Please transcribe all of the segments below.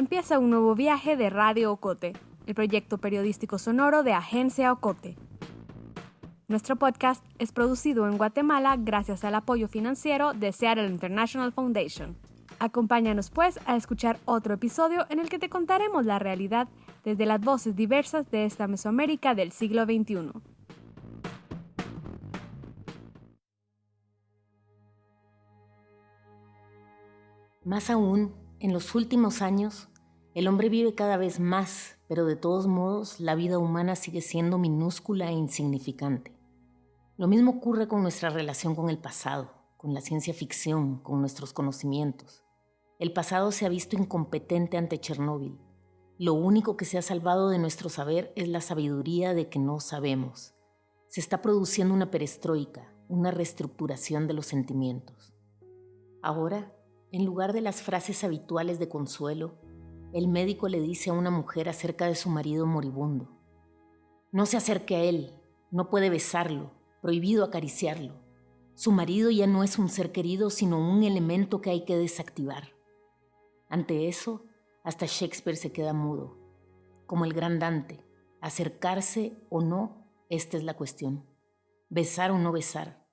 empieza un nuevo viaje de Radio Ocote, el proyecto periodístico sonoro de Agencia Ocote. Nuestro podcast es producido en Guatemala gracias al apoyo financiero de Seattle International Foundation. Acompáñanos pues a escuchar otro episodio en el que te contaremos la realidad desde las voces diversas de esta Mesoamérica del siglo XXI. Más aún, en los últimos años, el hombre vive cada vez más, pero de todos modos la vida humana sigue siendo minúscula e insignificante. Lo mismo ocurre con nuestra relación con el pasado, con la ciencia ficción, con nuestros conocimientos. El pasado se ha visto incompetente ante Chernóbil. Lo único que se ha salvado de nuestro saber es la sabiduría de que no sabemos. Se está produciendo una perestroika, una reestructuración de los sentimientos. Ahora, en lugar de las frases habituales de consuelo, el médico le dice a una mujer acerca de su marido moribundo: no se acerque a él, no puede besarlo, prohibido acariciarlo. Su marido ya no es un ser querido, sino un elemento que hay que desactivar. Ante eso, hasta Shakespeare se queda mudo. Como el gran Dante, acercarse o no, esta es la cuestión. Besar o no besar.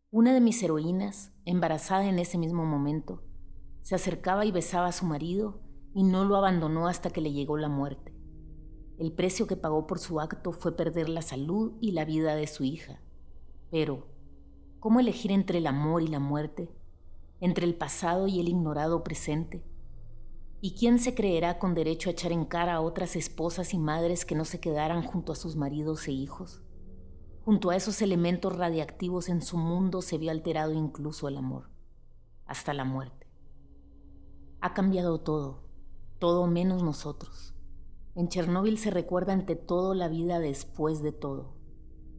Una de mis heroínas, embarazada en ese mismo momento, se acercaba y besaba a su marido y no lo abandonó hasta que le llegó la muerte. El precio que pagó por su acto fue perder la salud y la vida de su hija. Pero, ¿cómo elegir entre el amor y la muerte? ¿Entre el pasado y el ignorado presente? ¿Y quién se creerá con derecho a echar en cara a otras esposas y madres que no se quedaran junto a sus maridos e hijos? Junto a esos elementos radiactivos en su mundo se vio alterado incluso el amor, hasta la muerte. Ha cambiado todo, todo menos nosotros. En Chernóbil se recuerda ante todo la vida después de todo,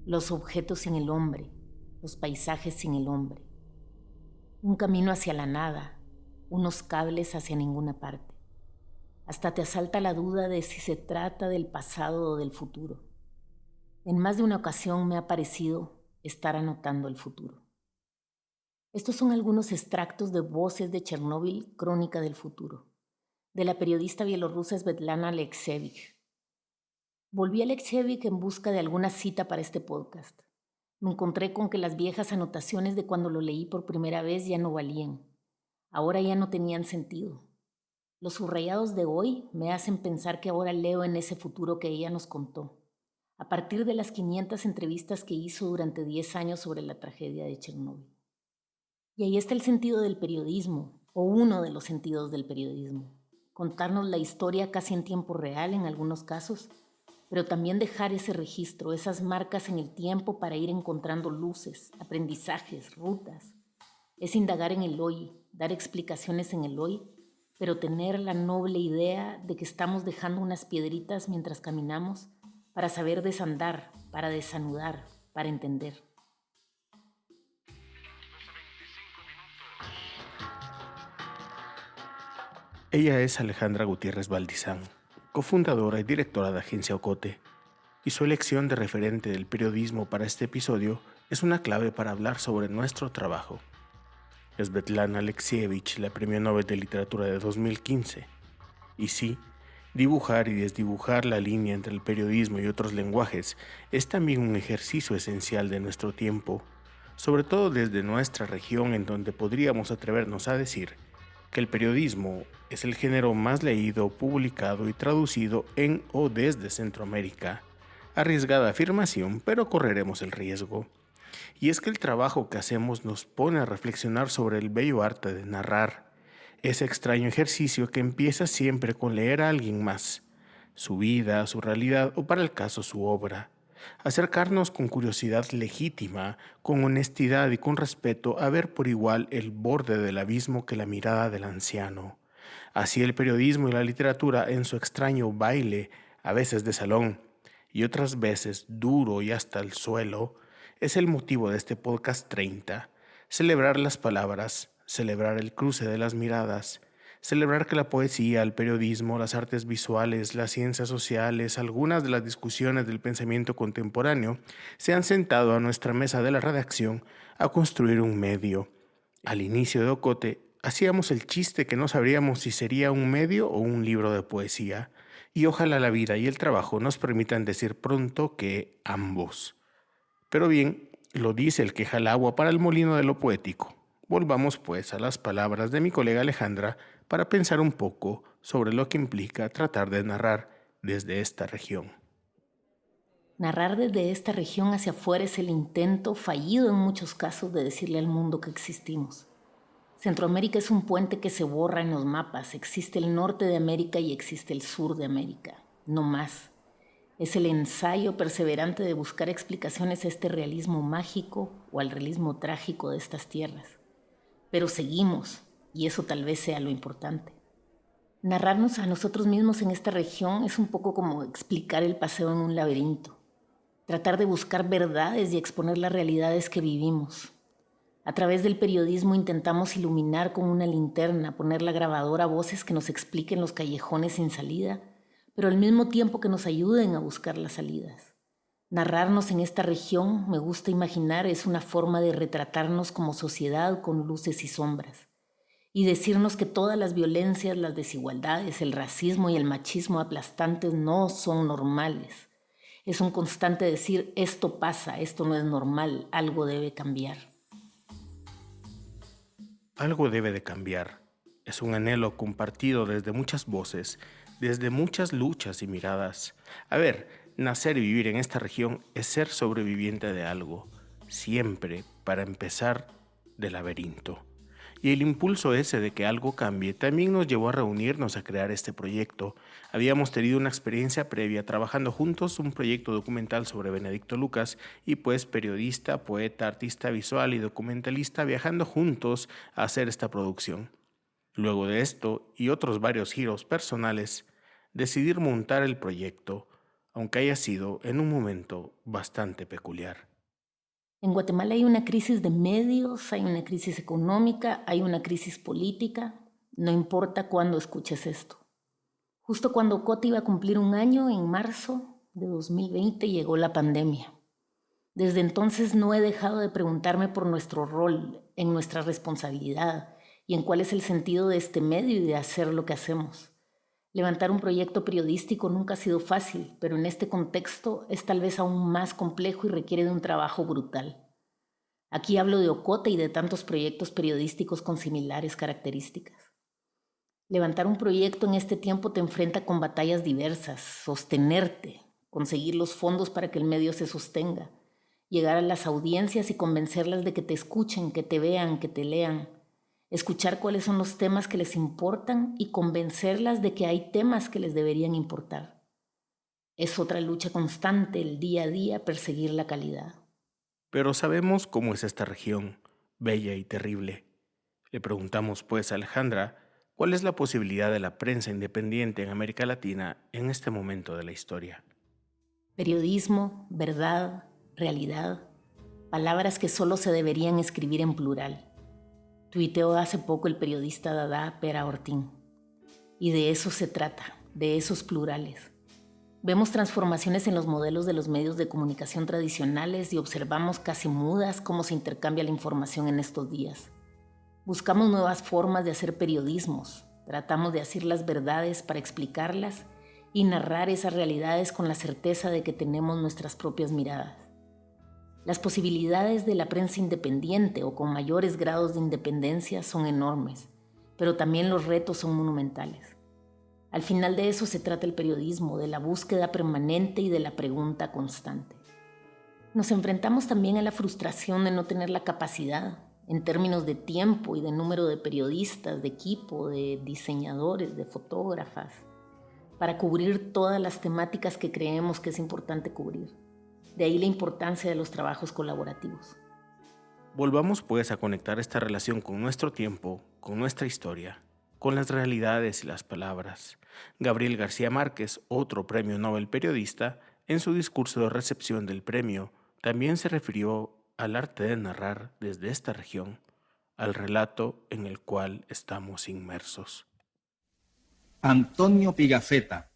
los objetos sin el hombre, los paisajes sin el hombre. Un camino hacia la nada, unos cables hacia ninguna parte. Hasta te asalta la duda de si se trata del pasado o del futuro. En más de una ocasión me ha parecido estar anotando el futuro. Estos son algunos extractos de Voces de Chernóbil, Crónica del Futuro, de la periodista bielorrusa Svetlana Alexievich. Volví a Alexievich en busca de alguna cita para este podcast. Me encontré con que las viejas anotaciones de cuando lo leí por primera vez ya no valían. Ahora ya no tenían sentido. Los subrayados de hoy me hacen pensar que ahora leo en ese futuro que ella nos contó, a partir de las 500 entrevistas que hizo durante 10 años sobre la tragedia de Chernóbil. Y ahí está el sentido del periodismo, o uno de los sentidos del periodismo. Contarnos la historia casi en tiempo real en algunos casos, pero también dejar ese registro, esas marcas en el tiempo para ir encontrando luces, aprendizajes, rutas. Es indagar en el hoy, dar explicaciones en el hoy, pero tener la noble idea de que estamos dejando unas piedritas mientras caminamos para saber desandar, para desanudar, para entender. Ella es Alejandra Gutiérrez Valdizán, cofundadora y directora de Agencia Ocote, y su elección de referente del periodismo para este episodio es una clave para hablar sobre nuestro trabajo. Svetlana Alexievich, la Premio Nobel de Literatura de 2015. Y sí, dibujar y desdibujar la línea entre el periodismo y otros lenguajes es también un ejercicio esencial de nuestro tiempo, sobre todo desde nuestra región, en donde podríamos atrevernos a decir que el periodismo es el género más leído, publicado y traducido en o desde Centroamérica. Arriesgada afirmación, pero correremos el riesgo. Y es que el trabajo que hacemos nos pone a reflexionar sobre el bello arte de narrar, ese extraño ejercicio que empieza siempre con leer a alguien más, su vida, su realidad o para el caso su obra. Acercarnos con curiosidad legítima, con honestidad y con respeto a ver por igual el borde del abismo que la mirada del anciano. Así el periodismo y la literatura en su extraño baile, a veces de salón y otras veces duro y hasta el suelo, es el motivo de este podcast 30. Celebrar las palabras, celebrar el cruce de las miradas, celebrar que la poesía, el periodismo, las artes visuales, las ciencias sociales, algunas de las discusiones del pensamiento contemporáneo se han sentado a nuestra mesa de la redacción a construir un medio. Al inicio de Ocote hacíamos el chiste que no sabríamos si sería un medio o un libro de poesía, y ojalá la vida y el trabajo nos permitan decir pronto que ambos. Pero bien, lo dice el que jala agua para el molino de lo poético. Volvamos pues a las palabras de mi colega Alejandra para pensar un poco sobre lo que implica tratar de narrar desde esta región. Narrar desde esta región hacia afuera es el intento, fallido en muchos casos, de decirle al mundo que existimos. Centroamérica es un puente que se borra en los mapas. Existe el norte de América y existe el sur de América. No más. Es el ensayo perseverante de buscar explicaciones a este realismo mágico o al realismo trágico de estas tierras. Pero seguimos, y eso tal vez sea lo importante. Narrarnos a nosotros mismos en esta región es un poco como explicar el paseo en un laberinto. Tratar de buscar verdades y exponer las realidades que vivimos. A través del periodismo intentamos iluminar con una linterna, poner la grabadora a voces que nos expliquen los callejones sin salida, pero al mismo tiempo que nos ayuden a buscar las salidas. Narrarnos en esta región, me gusta imaginar, es una forma de retratarnos como sociedad con luces y sombras, y decirnos que todas las violencias, las desigualdades, el racismo y el machismo aplastantes no son normales. Es un constante decir, esto pasa, esto no es normal, algo debe cambiar. Algo debe de cambiar. Es un anhelo compartido desde muchas voces, desde muchas luchas y miradas. A ver, nacer y vivir en esta región es ser sobreviviente de algo, siempre, para empezar, del laberinto. Y el impulso ese de que algo cambie también nos llevó a reunirnos a crear este proyecto. Habíamos tenido una experiencia previa trabajando juntos un proyecto documental sobre Benedicto Lucas y pues periodista, poeta, artista visual y documentalista viajando juntos a hacer esta producción. Luego de esto y otros varios giros personales, decidir montar el proyecto, aunque haya sido en un momento bastante peculiar. En Guatemala hay una crisis de medios, hay una crisis económica, hay una crisis política, no importa cuándo escuches esto. Justo cuando Ocote iba a cumplir un año, en marzo de 2020, llegó la pandemia. Desde entonces no he dejado de preguntarme por nuestro rol, en nuestra responsabilidad y en cuál es el sentido de este medio y de hacer lo que hacemos. Levantar un proyecto periodístico nunca ha sido fácil, pero en este contexto es tal vez aún más complejo y requiere de un trabajo brutal. Aquí hablo de Ocote y de tantos proyectos periodísticos con similares características. Levantar un proyecto en este tiempo te enfrenta con batallas diversas, sostenerte, conseguir los fondos para que el medio se sostenga, llegar a las audiencias y convencerlas de que te escuchen, que te vean, que te lean. Escuchar cuáles son los temas que les importan y convencerlas de que hay temas que les deberían importar. Es otra lucha constante, el día a día, perseguir la calidad. Pero sabemos cómo es esta región, bella y terrible. Le preguntamos pues a Alejandra, ¿cuál es la posibilidad de la prensa independiente en América Latina en este momento de la historia? Periodismo, verdad, realidad, palabras que solo se deberían escribir en plural. Tuiteó hace poco el periodista Dada Pera Ortín. Y de eso se trata, de esos plurales. Vemos transformaciones en los modelos de los medios de comunicación tradicionales y observamos casi mudas cómo se intercambia la información en estos días. Buscamos nuevas formas de hacer periodismos, tratamos de decir las verdades para explicarlas y narrar esas realidades con la certeza de que tenemos nuestras propias miradas. Las posibilidades de la prensa independiente o con mayores grados de independencia son enormes, pero también los retos son monumentales. Al final de eso se trata el periodismo, de la búsqueda permanente y de la pregunta constante. Nos enfrentamos también a la frustración de no tener la capacidad, en términos de tiempo y de número de periodistas, de equipo, de diseñadores, de fotógrafas, para cubrir todas las temáticas que creemos que es importante cubrir. De ahí la importancia de los trabajos colaborativos. Volvamos pues a conectar esta relación con nuestro tiempo, con nuestra historia, con las realidades y las palabras. Gabriel García Márquez, otro premio Nobel periodista, en su discurso de recepción del premio, también se refirió al arte de narrar desde esta región, al relato en el cual estamos inmersos. Antonio Pigafetta,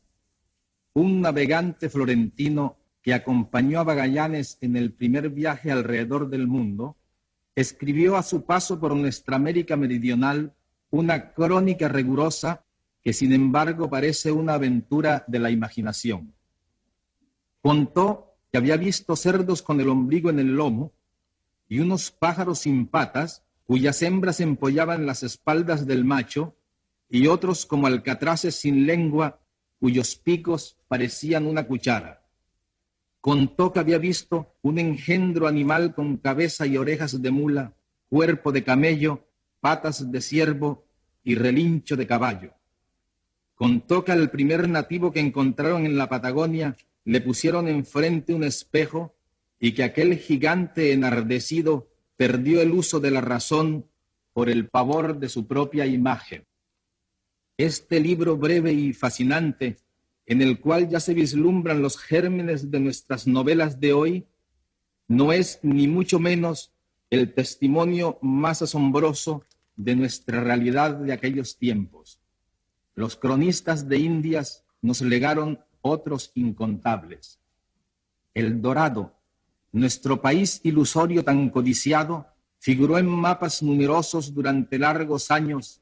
un navegante florentino que acompañó a Magallanes en el primer viaje alrededor del mundo, escribió a su paso por nuestra América meridional una crónica rigurosa que sin embargo parece una aventura de la imaginación. Contó que había visto cerdos con el ombligo en el lomo y unos pájaros sin patas cuyas hembras empollaban las espaldas del macho y otros como alcatraces sin lengua cuyos picos parecían una cuchara. Contó que había visto un engendro animal con cabeza y orejas de mula, cuerpo de camello, patas de ciervo y relincho de caballo. Contó que al primer nativo que encontraron en la Patagonia le pusieron enfrente un espejo y que aquel gigante enardecido perdió el uso de la razón por el pavor de su propia imagen. Este libro breve y fascinante, en el cual ya se vislumbran los gérmenes de nuestras novelas de hoy, no es ni mucho menos el testimonio más asombroso de nuestra realidad de aquellos tiempos. Los cronistas de Indias nos legaron otros incontables. El Dorado, nuestro país ilusorio tan codiciado, figuró en mapas numerosos durante largos años,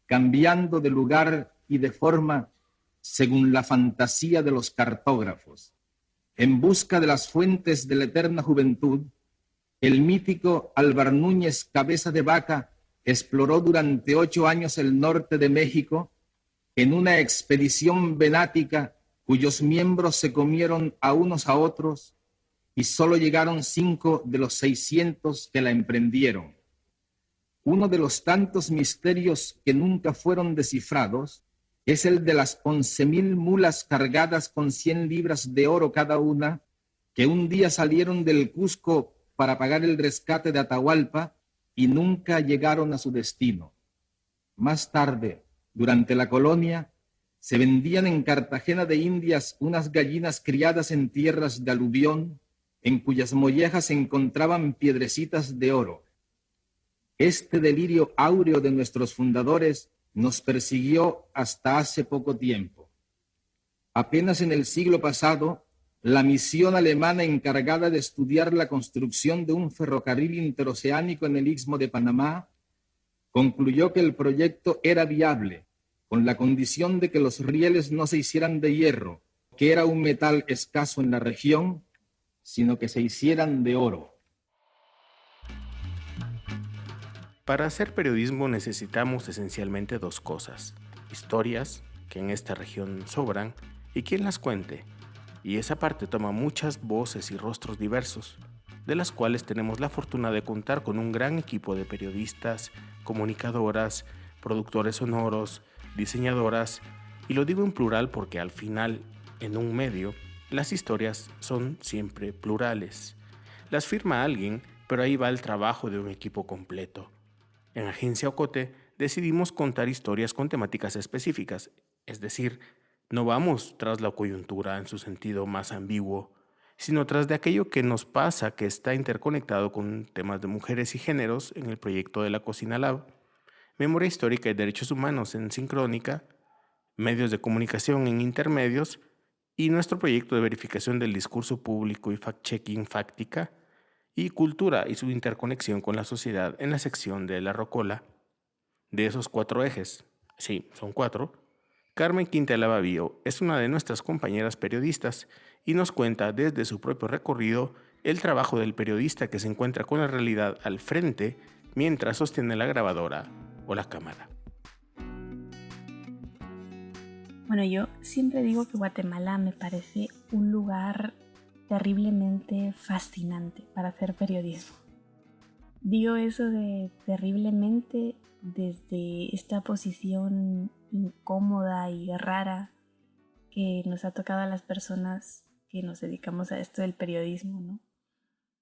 cambiando de lugar y de forma según la fantasía de los cartógrafos. En busca de las fuentes de la eterna juventud, el mítico Álvar Núñez Cabeza de Vaca exploró durante 8 años el norte de México en una expedición venática cuyos miembros se comieron a unos a otros y solo llegaron 5 de los 600 que la emprendieron. Uno de los tantos misterios que nunca fueron descifrados es el de las 11,000 mulas cargadas con 100 libras de oro cada una, que un día salieron del Cusco para pagar el rescate de Atahualpa y nunca llegaron a su destino. Más tarde, durante la colonia, se vendían en Cartagena de Indias unas gallinas criadas en tierras de aluvión, en cuyas mollejas se encontraban piedrecitas de oro. Este delirio áureo de nuestros fundadores nos persiguió hasta hace poco tiempo. Apenas en el siglo pasado, la misión alemana encargada de estudiar la construcción de un ferrocarril interoceánico en el Istmo de Panamá concluyó que el proyecto era viable, con la condición de que los rieles no se hicieran de hierro, que era un metal escaso en la región, sino que se hicieran de oro. Para hacer periodismo necesitamos esencialmente 2 cosas: historias, que en esta región sobran, y quien las cuente. Y esa parte toma muchas voces y rostros diversos, de las cuales tenemos la fortuna de contar con un gran equipo de periodistas, comunicadoras, productores sonoros, diseñadoras, y lo digo en plural porque al final, en un medio, las historias son siempre plurales. Las firma alguien, pero ahí va el trabajo de un equipo completo. En Agencia Ocote decidimos contar historias con temáticas específicas, es decir, no vamos tras la coyuntura en su sentido más ambiguo, sino tras de aquello que nos pasa que está interconectado con temas de mujeres y géneros en el proyecto de la Cocina Lab, memoria histórica y derechos humanos en Sincrónica, medios de comunicación en Intermedios y nuestro proyecto de verificación del discurso público y fact-checking Fáctica, y cultura y su interconexión con la sociedad en la sección de La Rocola. De esos 4 ejes, sí, son 4, Carmen Quintela Bavío es una de nuestras compañeras periodistas y nos cuenta desde su propio recorrido el trabajo del periodista que se encuentra con la realidad al frente mientras sostiene la grabadora o la cámara. Bueno, yo siempre digo que Guatemala me parece un lugar terriblemente fascinante para hacer periodismo. Digo eso de terriblemente desde esta posición incómoda y rara que nos ha tocado a las personas que nos dedicamos a esto del periodismo, ¿no?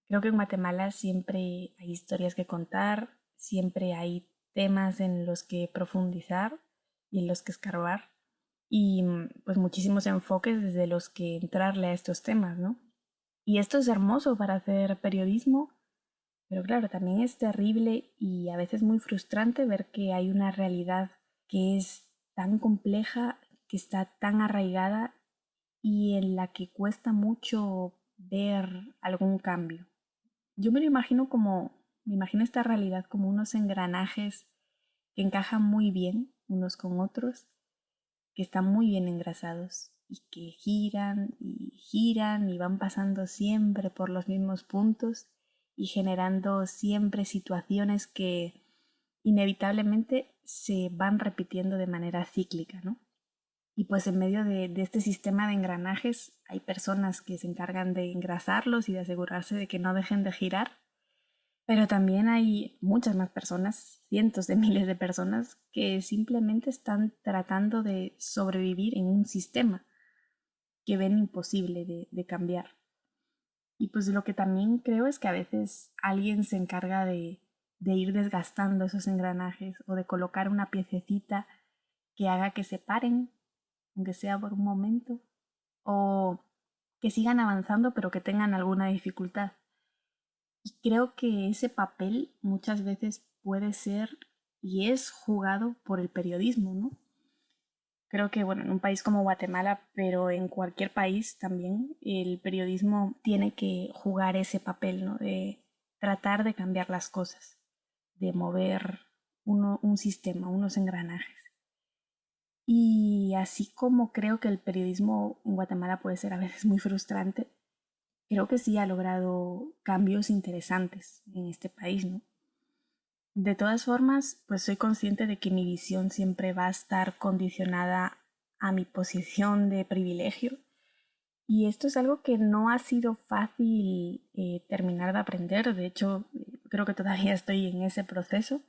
Creo que en Guatemala siempre hay historias que contar, siempre hay temas en los que profundizar y en los que escarbar, y pues muchísimos enfoques desde los que entrarle a estos temas, ¿no? Y esto es hermoso para hacer periodismo, pero claro, también es terrible y a veces muy frustrante ver que hay una realidad que es tan compleja, que está tan arraigada y en la que cuesta mucho ver algún cambio. Yo me imagino esta realidad como unos engranajes que encajan muy bien unos con otros, que están muy bien engrasados y que giran y van pasando siempre por los mismos puntos y generando siempre situaciones que inevitablemente se van repitiendo de manera cíclica, ¿no? Y pues en medio de este sistema de engranajes hay personas que se encargan de engrasarlos y de asegurarse de que no dejen de girar, pero también hay muchas más personas, cientos de miles de personas, que simplemente están tratando de sobrevivir en un sistema que ven imposible de cambiar. Y pues lo que también creo es que a veces alguien se encarga de ir desgastando esos engranajes o de colocar una piececita que haga que se paren, aunque sea por un momento, o que sigan avanzando pero que tengan alguna dificultad. Y creo que ese papel muchas veces puede ser y es jugado por el periodismo, ¿no? Creo que, bueno, en un país como Guatemala, pero en cualquier país también, el periodismo tiene que jugar ese papel, ¿no? De tratar de cambiar las cosas, de mover un sistema, unos engranajes. Y así como creo que el periodismo en Guatemala puede ser a veces muy frustrante, creo que sí ha logrado cambios interesantes en este país, ¿no? De todas formas, pues soy consciente de que mi visión siempre va a estar condicionada a mi posición de privilegio. Y esto es algo que no ha sido fácil terminar de aprender. De hecho, creo que todavía estoy en ese proceso.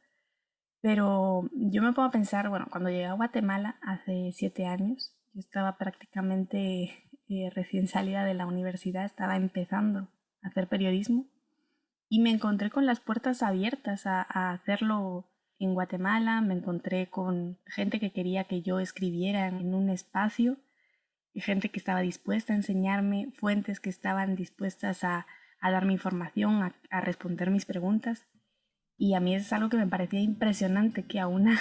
Pero yo me pongo a pensar, bueno, cuando llegué a Guatemala hace 7 años, yo estaba prácticamente recién salida de la universidad, estaba empezando a hacer periodismo y me encontré con las puertas abiertas a hacerlo en Guatemala. Me encontré con gente que quería que yo escribiera en un espacio, y gente que estaba dispuesta a enseñarme, fuentes que estaban dispuestas a darme información, a responder mis preguntas. Y a mí es algo que me parecía impresionante, que a una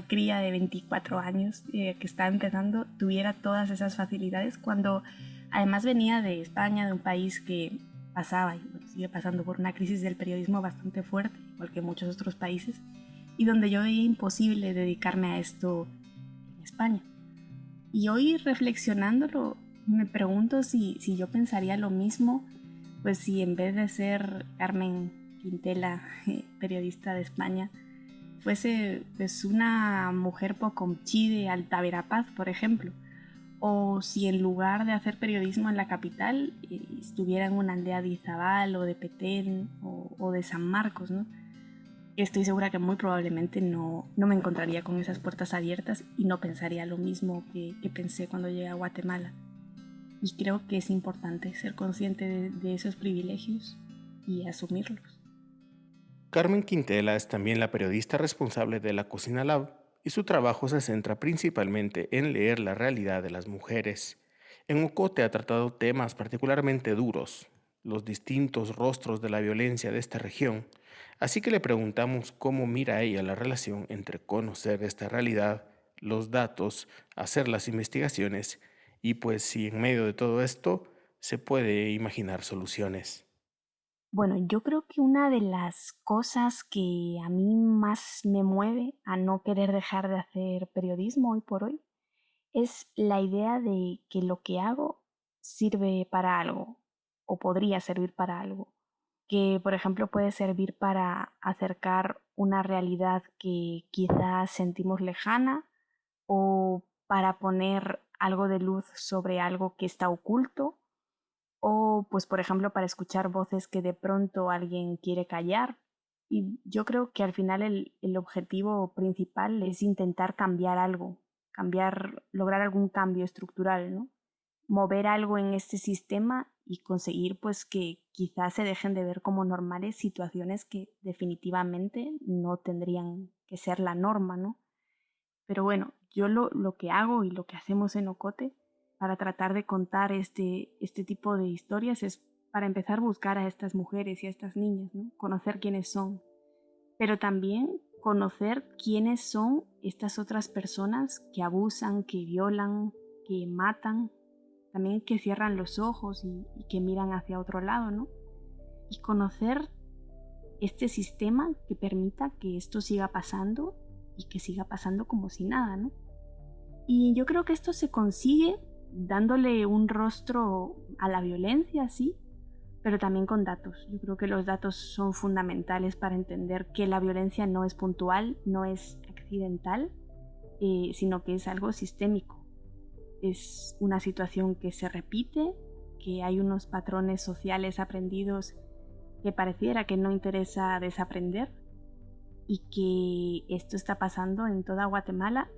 cría de 24 años que estaba empezando tuviera todas esas facilidades, cuando además venía de España, de un país que pasaba y sigue pasando por una crisis del periodismo bastante fuerte, igual que muchos otros países, y donde yo veía imposible dedicarme a esto en España. Y hoy, reflexionándolo, me pregunto si yo pensaría lo mismo, pues si en vez de ser Carmen Quintela, periodista de España, fuese pues una mujer pocomchí de Alta Verapaz, por ejemplo, o si en lugar de hacer periodismo en la capital estuviera en una aldea de Izabal o de Petén o de San Marcos, ¿no? Estoy segura que muy probablemente no me encontraría con esas puertas abiertas y no pensaría lo mismo que pensé cuando llegué a Guatemala. Y creo que es importante ser consciente de esos privilegios y asumirlos. Carmen Quintela es también la periodista responsable de La Cocina Lab y su trabajo se centra principalmente en leer la realidad de las mujeres. En Ocote ha tratado temas particularmente duros, los distintos rostros de la violencia de esta región, así que le preguntamos cómo mira ella la relación entre conocer esta realidad, los datos, hacer las investigaciones y pues si en medio de todo esto se puede imaginar soluciones. Bueno, yo creo que una de las cosas que a mí más me mueve a no querer dejar de hacer periodismo hoy por hoy es la idea de que lo que hago sirve para algo o podría servir para algo. Que, por ejemplo, puede servir para acercar una realidad que quizás sentimos lejana o para poner algo de luz sobre algo que está oculto o, pues, por ejemplo, para escuchar voces que de pronto alguien quiere callar. Y yo creo que al final el objetivo principal es intentar cambiar algo, lograr algún cambio estructural, ¿no? Mover algo en este sistema y conseguir pues que quizás se dejen de ver como normales situaciones que definitivamente no tendrían que ser la norma, ¿no? Pero bueno, yo lo que hago y lo que hacemos en Ocote para tratar de contar este tipo de historias es, para empezar, buscar a estas mujeres y a estas niñas, ¿no? Conocer quiénes son, pero también conocer quiénes son estas otras personas que abusan, que violan, que matan, también que cierran los ojos y que miran hacia otro lado, ¿no? Y conocer este sistema que permita que esto siga pasando y que siga pasando como si nada, ¿no? Y yo creo que esto se consigue dándole un rostro a la violencia, sí, pero también con datos. Yo creo que los datos son fundamentales para entender que la violencia no es puntual, no es accidental, sino que es algo sistémico. Es una situación que se repite, que hay unos patrones sociales aprendidos que pareciera que no interesa desaprender, y que esto está pasando en toda Guatemala,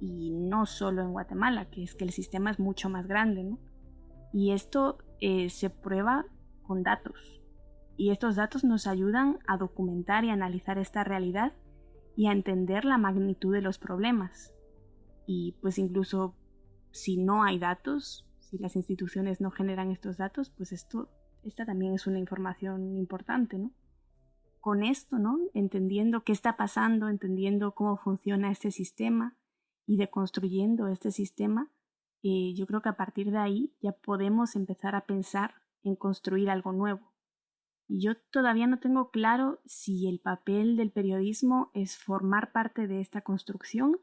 y no solo en Guatemala, que es que el sistema es mucho más grande, ¿no? Y esto se prueba con datos, y estos datos nos ayudan a documentar y analizar esta realidad y a entender la magnitud de los problemas. Y pues incluso si no hay datos, si las instituciones no generan estos datos, pues esta también es una información importante, ¿no? Con esto, ¿no? Entendiendo qué está pasando, entendiendo cómo funciona este sistema y deconstruyendo este sistema, yo creo que a partir de ahí ya podemos empezar a pensar en construir algo nuevo. Y yo todavía no tengo claro si el papel del periodismo es formar parte de esta construcción,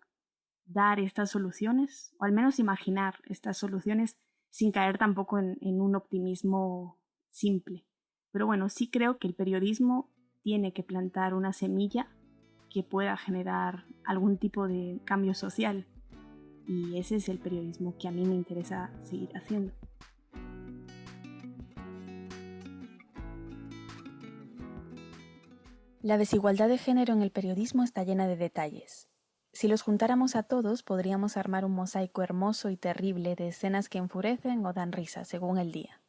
dar estas soluciones, o al menos imaginar estas soluciones sin caer tampoco en un optimismo simple. Pero bueno, sí creo que el periodismo tiene que plantar una semilla que pueda generar algún tipo de cambio social. Y ese es el periodismo que a mí me interesa seguir haciendo. La desigualdad de género en el periodismo está llena de detalles. Si los juntáramos a todos, podríamos armar un mosaico hermoso y terrible de escenas que enfurecen o dan risa, según el día.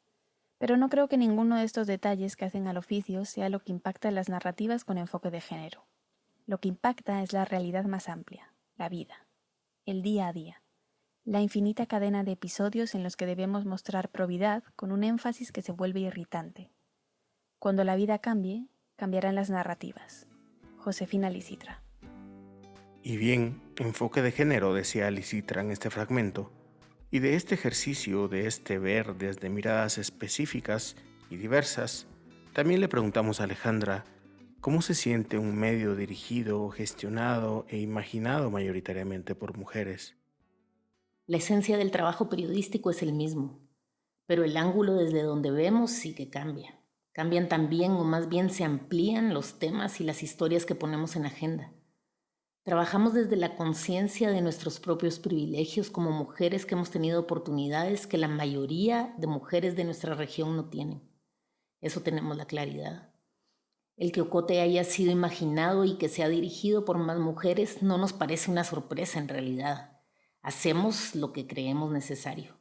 Pero no creo que ninguno de estos detalles que hacen al oficio sea lo que impacta en las narrativas con enfoque de género. Lo que impacta es la realidad más amplia, la vida, el día a día, la infinita cadena de episodios en los que debemos mostrar probidad con un énfasis que se vuelve irritante. Cuando la vida cambie, cambiarán las narrativas. Josefina Licitra. Y bien, enfoque de género, decía Licitra en este fragmento, y de este ejercicio, de este ver desde miradas específicas y diversas, también le preguntamos a Alejandra cómo se siente un medio dirigido, gestionado e imaginado mayoritariamente por mujeres. La esencia del trabajo periodístico es el mismo, pero el ángulo desde donde vemos sí que cambia. Cambian también, o más bien se amplían, los temas y las historias que ponemos en agenda. Trabajamos desde la conciencia de nuestros propios privilegios como mujeres que hemos tenido oportunidades que la mayoría de mujeres de nuestra región no tienen. Eso tenemos la claridad. El que Ocote haya sido imaginado y que sea dirigido por más mujeres no nos parece una sorpresa en realidad. Hacemos lo que creemos necesario.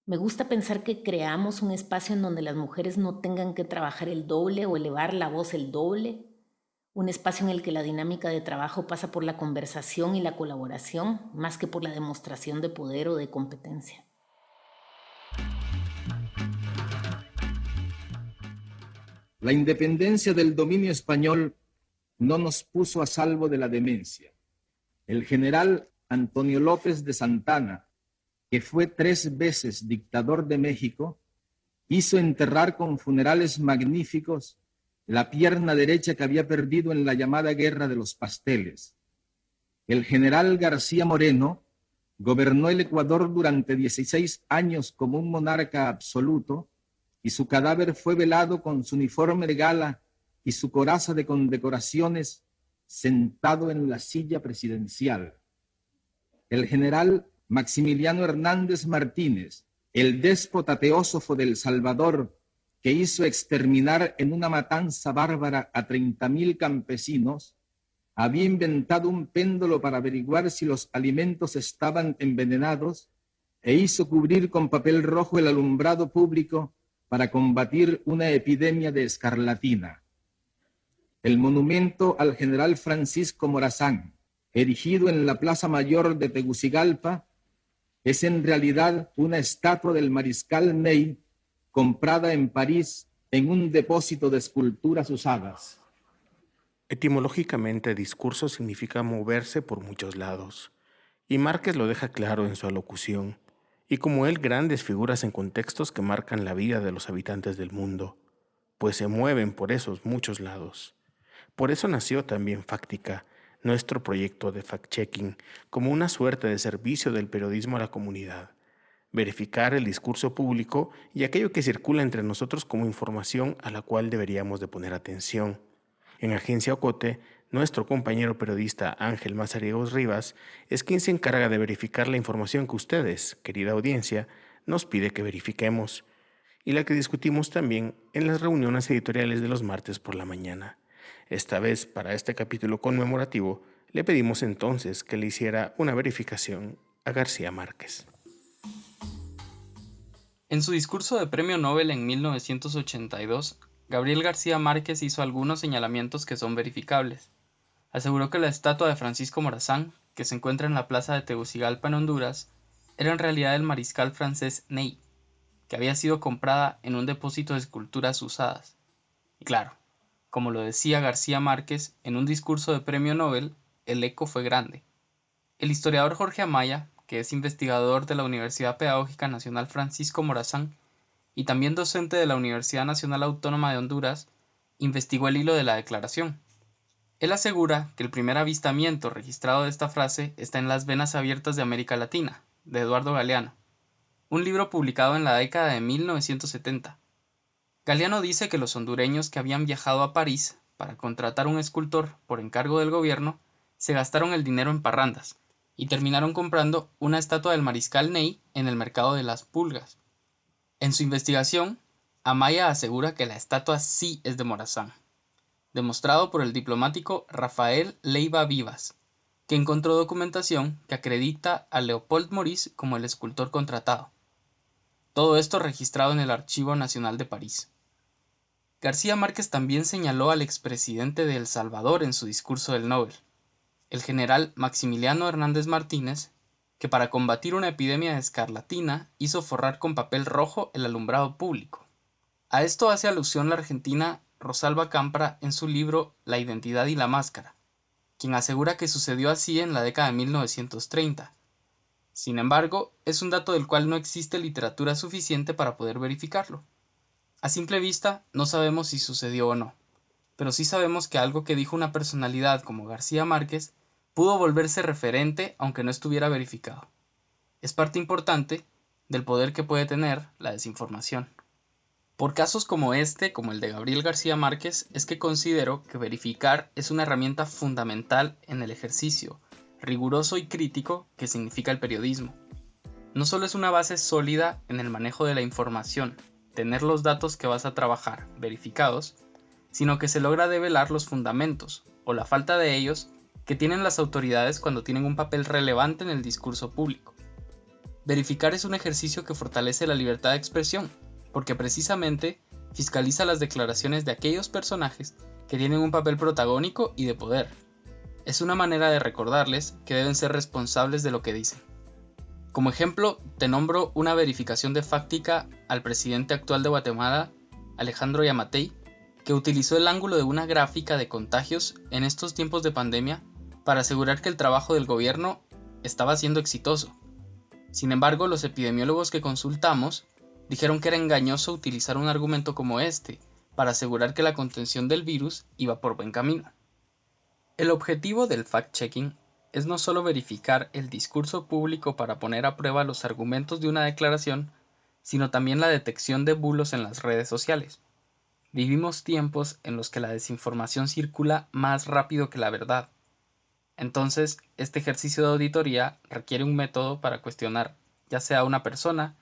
Me gusta pensar que creamos un espacio en donde las mujeres no tengan que trabajar el doble o elevar la voz el doble. Un espacio en el que la dinámica de trabajo pasa por la conversación y la colaboración, más que por la demostración de poder o de competencia. La independencia del dominio español no nos puso a salvo de la demencia. El general Antonio López de Santana, que fue 3 veces dictador de México, hizo enterrar con funerales magníficos la pierna derecha que había perdido en la llamada Guerra de los Pasteles. El general García Moreno gobernó el Ecuador durante 16 años como un monarca absoluto, y su cadáver fue velado con su uniforme de gala y su coraza de condecoraciones sentado en la silla presidencial. El general Maximiliano Hernández Martínez, el déspota teósofo del Salvador, que hizo exterminar en una matanza bárbara a 30,000 campesinos, había inventado un péndulo para averiguar si los alimentos estaban envenenados e hizo cubrir con papel rojo el alumbrado público para combatir una epidemia de escarlatina. El monumento al general Francisco Morazán, erigido en la Plaza Mayor de Tegucigalpa, es en realidad una estatua del mariscal Ney comprada en París en un depósito de esculturas usadas. Etimológicamente, discurso significa moverse por muchos lados, y Márquez lo deja claro en su alocución, y como él, grandes figuras en contextos que marcan la vida de los habitantes del mundo, pues se mueven por esos muchos lados. Por eso nació también Fáctica, nuestro proyecto de fact-checking como una suerte de servicio del periodismo a la comunidad. Verificar el discurso público y aquello que circula entre nosotros como información a la cual deberíamos de poner atención. En Agencia Ocote, nuestro compañero periodista Ángel Mazariegos Rivas es quien se encarga de verificar la información que ustedes, querida audiencia, nos pide que verifiquemos y la que discutimos también en las reuniones editoriales de los martes por la mañana. Esta vez, para este capítulo conmemorativo, le pedimos entonces que le hiciera una verificación a García Márquez. En su discurso de Premio Nobel en 1982, Gabriel García Márquez hizo algunos señalamientos que son verificables. Aseguró que la estatua de Francisco Morazán, que se encuentra en la plaza de Tegucigalpa en Honduras, era en realidad del mariscal francés Ney, que había sido comprada en un depósito de esculturas usadas. Y claro, como lo decía García Márquez en un discurso de Premio Nobel, el eco fue grande. El historiador Jorge Amaya, que es investigador de la Universidad Pedagógica Nacional Francisco Morazán y también docente de la Universidad Nacional Autónoma de Honduras, investigó el hilo de la declaración. Él asegura que el primer avistamiento registrado de esta frase está en Las Venas Abiertas de América Latina, de Eduardo Galeano, un libro publicado en la década de 1970. Galeano dice que los hondureños que habían viajado a París para contratar un escultor por encargo del gobierno se gastaron el dinero en parrandas y terminaron comprando una estatua del mariscal Ney en el mercado de las Pulgas. En su investigación, Amaya asegura que la estatua sí es de Morazán, demostrado por el diplomático Rafael Leiva Vivas, que encontró documentación que acredita a Leopold Maurice como el escultor contratado. Todo esto registrado en el Archivo Nacional de París. García Márquez también señaló al expresidente de El Salvador en su discurso del Nobel, el general Maximiliano Hernández Martínez, que para combatir una epidemia de escarlatina hizo forrar con papel rojo el alumbrado público. A esto hace alusión la argentina Rosalba Campra en su libro La identidad y la máscara, quien asegura que sucedió así en la década de 1930. Sin embargo, es un dato del cual no existe literatura suficiente para poder verificarlo. A simple vista, no sabemos si sucedió o no, pero sí sabemos que algo que dijo una personalidad como García Márquez pudo volverse referente aunque no estuviera verificado. Es parte importante del poder que puede tener la desinformación. Por casos como este, como el de Gabriel García Márquez, es que considero que verificar es una herramienta fundamental en el ejercicio riguroso y crítico que significa el periodismo. No solo es una base sólida en el manejo de la información, tener los datos que vas a trabajar verificados, sino que se logra develar los fundamentos, o la falta de ellos, que tienen las autoridades cuando tienen un papel relevante en el discurso público. Verificar es un ejercicio que fortalece la libertad de expresión, porque precisamente fiscaliza las declaraciones de aquellos personajes que tienen un papel protagónico y de poder. Es una manera de recordarles que deben ser responsables de lo que dicen. Como ejemplo, te nombro una verificación de fáctica al presidente actual de Guatemala, Alejandro Yamatei, que utilizó el ángulo de una gráfica de contagios en estos tiempos de pandemia para asegurar que el trabajo del gobierno estaba siendo exitoso. Sin embargo, los epidemiólogos que consultamos dijeron que era engañoso utilizar un argumento como este para asegurar que la contención del virus iba por buen camino. El objetivo del fact-checking es no solo verificar el discurso público para poner a prueba los argumentos de una declaración, sino también la detección de bulos en las redes sociales. Vivimos tiempos en los que la desinformación circula más rápido que la verdad. Entonces, este ejercicio de auditoría requiere un método para cuestionar, ya sea una persona,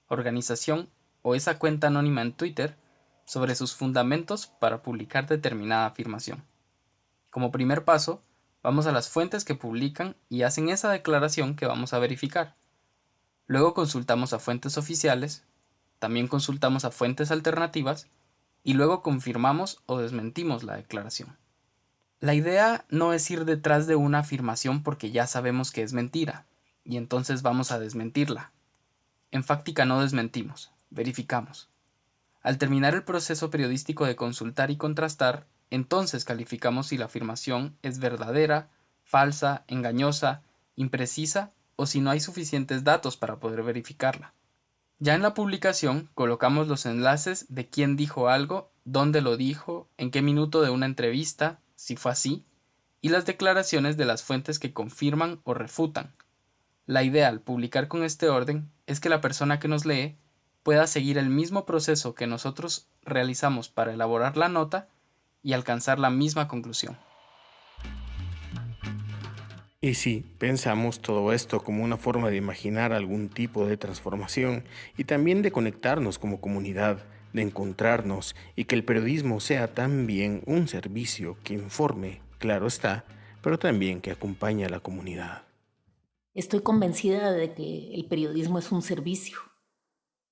organización o esa cuenta anónima en Twitter, sobre sus fundamentos para publicar determinada afirmación. Como primer paso, vamos a las fuentes que publican y hacen esa declaración que vamos a verificar. Luego consultamos a fuentes oficiales, también consultamos a fuentes alternativas y luego confirmamos o desmentimos la declaración. La idea no es ir detrás de una afirmación porque ya sabemos que es mentira y entonces vamos a desmentirla. En Fáctica no desmentimos, verificamos. Al terminar el proceso periodístico de consultar y contrastar, entonces calificamos si la afirmación es verdadera, falsa, engañosa, imprecisa o si no hay suficientes datos para poder verificarla. Ya en la publicación colocamos los enlaces de quién dijo algo, dónde lo dijo, en qué minuto de una entrevista, si fue así, y las declaraciones de las fuentes que confirman o refutan. La idea al publicar con este orden es que la persona que nos lee pueda seguir el mismo proceso que nosotros realizamos para elaborar la nota y alcanzar la misma conclusión. Y sí, pensamos todo esto como una forma de imaginar algún tipo de transformación y también de conectarnos como comunidad, de encontrarnos y que el periodismo sea también un servicio que informe, claro está, pero también que acompañe a la comunidad. Estoy convencida de que el periodismo es un servicio.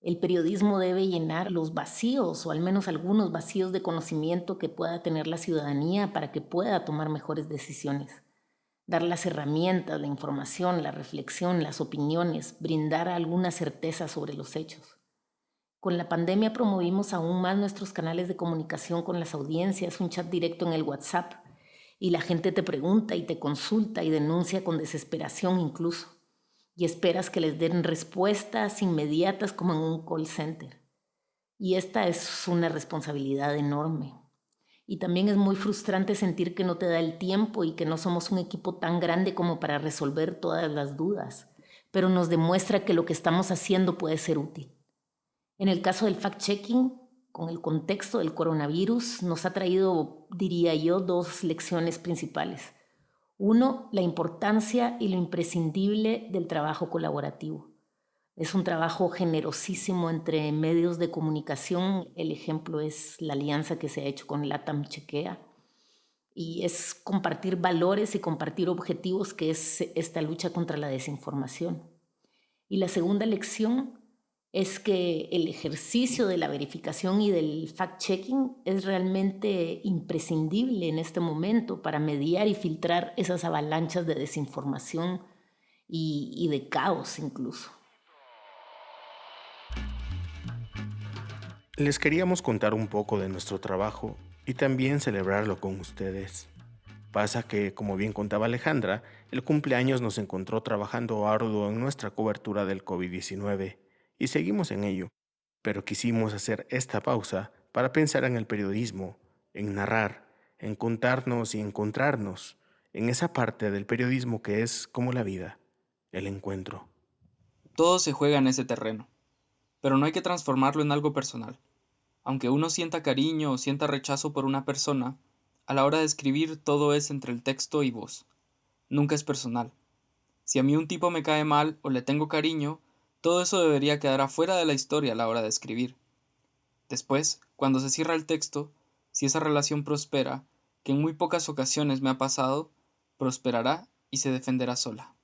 El periodismo debe llenar los vacíos o al menos algunos vacíos de conocimiento que pueda tener la ciudadanía para que pueda tomar mejores decisiones. Dar las herramientas, la información, la reflexión, las opiniones, brindar alguna certeza sobre los hechos. Con la pandemia promovimos aún más nuestros canales de comunicación con las audiencias, un chat directo en el WhatsApp, y la gente te pregunta y te consulta y denuncia con desesperación incluso, y esperas que les den respuestas inmediatas como en un call center. Y esta es una responsabilidad enorme. Y también es muy frustrante sentir que no te da el tiempo y que no somos un equipo tan grande como para resolver todas las dudas, pero nos demuestra que lo que estamos haciendo puede ser útil. En el caso del fact-checking, con el contexto del coronavirus, nos ha traído, diría yo, 2 lecciones principales. 1, la importancia y lo imprescindible del trabajo colaborativo. Es un trabajo generosísimo entre medios de comunicación. El ejemplo es la alianza que se ha hecho con LATAM Chequea. Y es compartir valores y compartir objetivos, que es esta lucha contra la desinformación. Y la segunda lección es que el ejercicio de la verificación y del fact-checking es realmente imprescindible en este momento para mediar y filtrar esas avalanchas de desinformación y de caos incluso. Les queríamos contar un poco de nuestro trabajo y también celebrarlo con ustedes. Pasa que, como bien contaba Alejandra, el cumpleaños nos encontró trabajando arduo en nuestra cobertura del COVID-19 y seguimos en ello, pero quisimos hacer esta pausa para pensar en el periodismo, en narrar, en contarnos y encontrarnos, en esa parte del periodismo que es como la vida, el encuentro. Todo se juega en ese terreno, pero no hay que transformarlo en algo personal. Aunque uno sienta cariño o sienta rechazo por una persona, a la hora de escribir todo es entre el texto y vos. Nunca es personal. Si a mí un tipo me cae mal o le tengo cariño, todo eso debería quedar afuera de la historia a la hora de escribir. Después, cuando se cierra el texto, si esa relación prospera, que en muy pocas ocasiones me ha pasado, prosperará y se defenderá sola.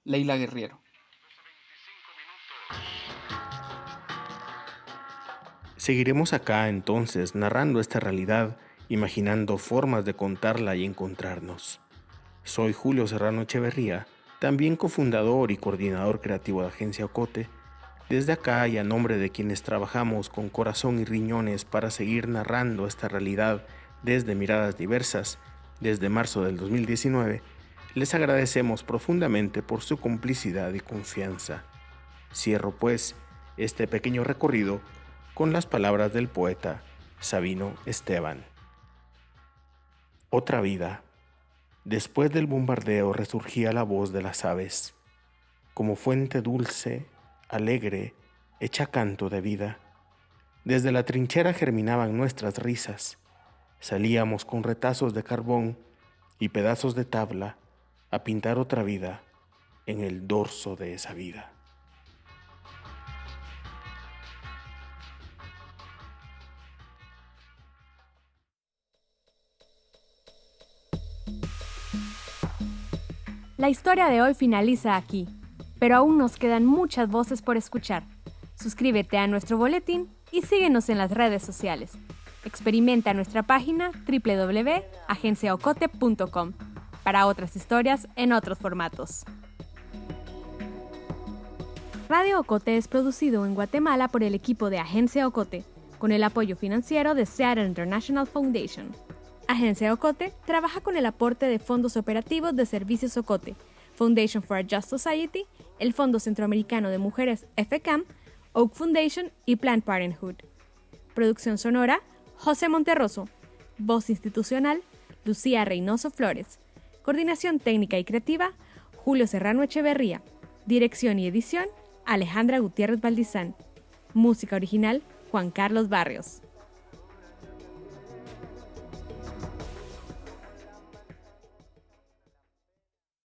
Leila Guerriero. Seguiremos acá entonces narrando esta realidad, imaginando formas de contarla y encontrarnos. Soy Julio Serrano Echeverría, también cofundador y coordinador creativo de Agencia Ocote. Desde acá y a nombre de quienes trabajamos con corazón y riñones para seguir narrando esta realidad desde miradas diversas, desde marzo del 2019, les agradecemos profundamente por su complicidad y confianza. Cierro pues este pequeño recorrido con las palabras del poeta Sabino Esteban. Otra vida. Después del bombardeo resurgía la voz de las aves, como fuente dulce, alegre, hecha canto de vida. Desde la trinchera germinaban nuestras risas. Salíamos con retazos de carbón y pedazos de tabla a pintar otra vida en el dorso de esa vida. La historia de hoy finaliza aquí, pero aún nos quedan muchas voces por escuchar. Suscríbete a nuestro boletín y síguenos en las redes sociales. Experimenta nuestra página www.agenciaocote.com para otras historias en otros formatos. Radio Ocote es producido en Guatemala por el equipo de Agencia Ocote, con el apoyo financiero de Seattle International Foundation. Agencia Ocote trabaja con el aporte de fondos operativos de Servicios Ocote, Foundation for a Just Society, el Fondo Centroamericano de Mujeres FCAM, Oak Foundation y Planned Parenthood. Producción sonora, José Monterroso. Voz institucional, Lucía Reynoso Flores. Coordinación técnica y creativa, Julio Serrano Echeverría. Dirección y edición, Alejandra Gutiérrez Valdizán. Música original, Juan Carlos Barrios.